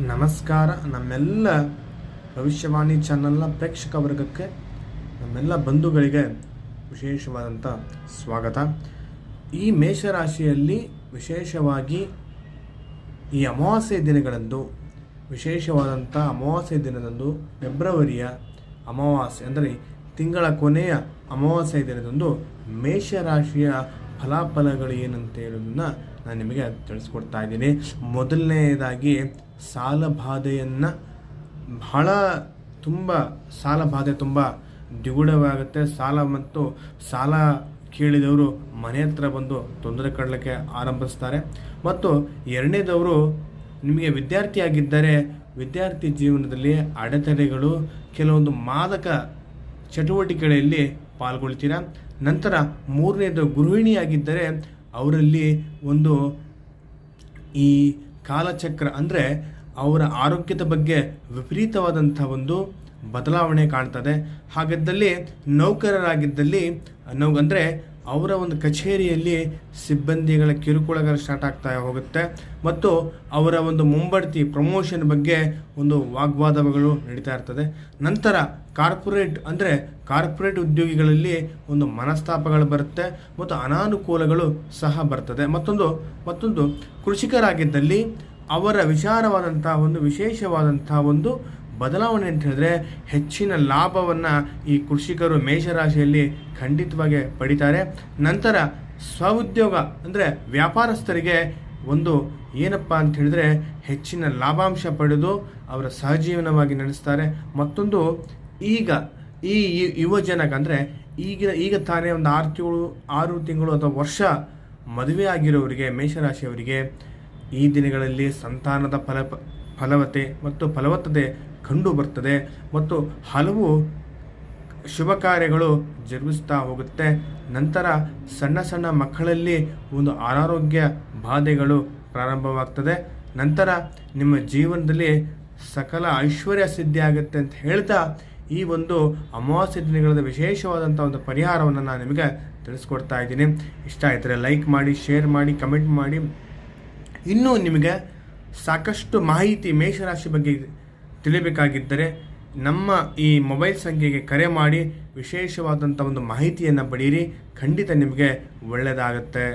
ನಮಸ್ಕಾರ. ನಮ್ಮೆಲ್ಲ ಭವಿಷ್ಯವಾಣಿ ಚಾನಲ್ನ ಪ್ರೇಕ್ಷಕ ವರ್ಗಕ್ಕೆ, ನಮ್ಮೆಲ್ಲ ಬಂಧುಗಳಿಗೆ ವಿಶೇಷವಾದಂಥ ಸ್ವಾಗತ. ಈ ಮೇಷರಾಶಿಯಲ್ಲಿ ವಿಶೇಷವಾಗಿ ಈ ಅಮಾವಾಸ್ಯೆ ದಿನಗಳಂದು, ವಿಶೇಷವಾದಂಥ ಅಮಾವಾಸ್ಯೆ ದಿನದಂದು, ಫೆಬ್ರವರಿಯ ಅಮಾವಾಸ್ಯೆ ಅಂದರೆ ತಿಂಗಳ ಕೊನೆಯ ಅಮಾವಾಸ್ಯೆ ದಿನದಂದು ಮೇಷರಾಶಿಯ ಫಲಾಫಲಗಳು ಏನಂತ ಹೇಳೋದನ್ನು ನಾನು ನಿಮಗೆ ತಿಳಿಸ್ಕೊಡ್ತಾ ಇದ್ದೀನಿ. ಮೊದಲನೆಯದಾಗಿ ಸಾಲಬಾಧೆಯನ್ನು ಸಾಲಬಾಧೆ ತುಂಬ ದ್ವಿಗುಣವಾಗುತ್ತೆ. ಸಾಲ ಕೇಳಿದವರು ಮನೆ ಹತ್ರ ಬಂದು ತೊಂದರೆ ಕೊಡಲಿಕ್ಕೆ ಆರಂಭಿಸ್ತಾರೆ. ಮತ್ತು ಎರಡನೇದವರು, ನಿಮಗೆ ವಿದ್ಯಾರ್ಥಿಯಾಗಿದ್ದರೆ ವಿದ್ಯಾರ್ಥಿ ಜೀವನದಲ್ಲಿ ಅಡೆತಡೆಗಳು, ಕೆಲವೊಂದು ಮಾದಕ ಚಟುವಟಿಕೆಗಳಲ್ಲಿ ಪಾಲ್ಗೊಳ್ತೀರಾ. ನಂತರ ಮೂರನೇದು, ಗೃಹಿಣಿಯಾಗಿದ್ದರೆ ಅವರಲ್ಲಿ ಒಂದು ಈ ಕಾಲಚಕ್ರ ಅಂದರೆ ಅವರ ಆರೋಗ್ಯದ ಬಗ್ಗೆ ವಿಪರೀತವಾದಂಥ ಒಂದು ಬದಲಾವಣೆ ಕಾಣ್ತದೆ. ಹಾಗಿದ್ದಲ್ಲಿ ನೌಕರರಾಗಿದ್ದಲ್ಲಿ ಅಂದರೆ ಅವರ ಒಂದು ಕಚೇರಿಯಲ್ಲಿ ಸಿಬ್ಬಂದಿಗಳ ಕಿರುಕುಳಗಳು ಸ್ಟಾರ್ಟ್ ಆಗ್ತಾ ಹೋಗುತ್ತೆ ಮತ್ತು ಅವರ ಒಂದು ಮುಂಬಡ್ತಿ ಪ್ರಮೋಷನ್ ಬಗ್ಗೆ ಒಂದು ವಾಗ್ವಾದಗಳು ನಡೀತಾ ಇರ್ತದೆ. ನಂತರ ಕಾರ್ಪೊರೇಟ್ ಉದ್ಯೋಗಿಗಳಲ್ಲಿ ಒಂದು ಮನಸ್ತಾಪಗಳು ಬರುತ್ತೆ ಮತ್ತು ಅನಾನುಕೂಲಗಳು ಸಹ ಬರ್ತದೆ. ಮತ್ತೊಂದು ಕೃಷಿಕರಾಗಿದ್ದಲ್ಲಿ ಅವರ ವಿಶೇಷವಾದಂಥ ಒಂದು ಬದಲಾವಣೆ ಅಂತ ಹೇಳಿದ್ರೆ, ಹೆಚ್ಚಿನ ಲಾಭವನ್ನು ಈ ಕೃಷಿಕರು ಮೇಷರಾಶಿಯಲ್ಲಿ ಖಂಡಿತವಾಗಿ ಪಡಿತಾರೆ. ನಂತರ ಸ್ವಉದ್ಯೋಗ ಅಂದರೆ ವ್ಯಾಪಾರಸ್ಥರಿಗೆ ಒಂದು ಏನಪ್ಪ ಅಂತ ಹೇಳಿದ್ರೆ, ಹೆಚ್ಚಿನ ಲಾಭಾಂಶ ಪಡೆದು ಅವರ ಸಹಜೀವನವಾಗಿ ನಡೆಸ್ತಾರೆ. ಮತ್ತೊಂದು, ಈಗ ಈ ಯುವಜನಕ ಅಂದರೆ ಈಗ ತಾನೇ ಒಂದು 6 ತಿಂಗಳು ಅಥವಾ ವರ್ಷ ಮದುವೆ ಆಗಿರೋರಿಗೆ, ಮೇಷರಾಶಿಯವರಿಗೆ ಈ ದಿನಗಳಲ್ಲಿ ಸಂತಾನದ ಫಲವತ್ತತೆ ಕಂಡು ಬರ್ತದೆ ಮತ್ತು ಹಲವು ಶುಭ ಕಾರ್ಯಗಳು ಜರುಗಿಸ್ತಾ ಹೋಗುತ್ತೆ. ನಂತರ ಸಣ್ಣ ಮಕ್ಕಳಲ್ಲಿ ಒಂದು ಅನಾರೋಗ್ಯ ಬಾಧೆಗಳು ಪ್ರಾರಂಭವಾಗ್ತದೆ. ನಂತರ ನಿಮ್ಮ ಜೀವನದಲ್ಲಿ ಸಕಲ ಐಶ್ವರ್ಯ ಸಿದ್ಧಿ ಆಗುತ್ತೆ ಅಂತ ಹೇಳ್ತಾ, ಈ ಒಂದು ಅಮಾವಾಸ್ಯೆ ದಿನಗಳ ವಿಶೇಷವಾದಂಥ ಒಂದು ಪರಿಹಾರವನ್ನು ನಾನು ನಿಮಗೆ ತಿಳಿಸ್ಕೊಡ್ತಾ ಇದ್ದೀನಿ. ಇಷ್ಟ ಆಯಿತರೆ ಲೈಕ್ ಮಾಡಿ, ಶೇರ್ ಮಾಡಿ, ಕಮೆಂಟ್ ಮಾಡಿ. ಇನ್ನೂ ನಿಮಗೆ ಸಾಕಷ್ಟು ಮಾಹಿತಿ ಮೇಷರಾಶಿ ಬಗ್ಗೆ ತಿಳಿಬೇಕಾಗಿದ್ದರೆ ನಮ್ಮ ಈ ಮೊಬೈಲ್ ಸಂಖ್ಯೆಗೆ ಕರೆ ಮಾಡಿ ವಿಶೇಷವಾದಂಥ ಒಂದು ಮಾಹಿತಿಯನ್ನು ಪಡೆಯಿರಿ. ಖಂಡಿತ ನಿಮಗೆ ಒಳ್ಳೆಯದಾಗುತ್ತೆ.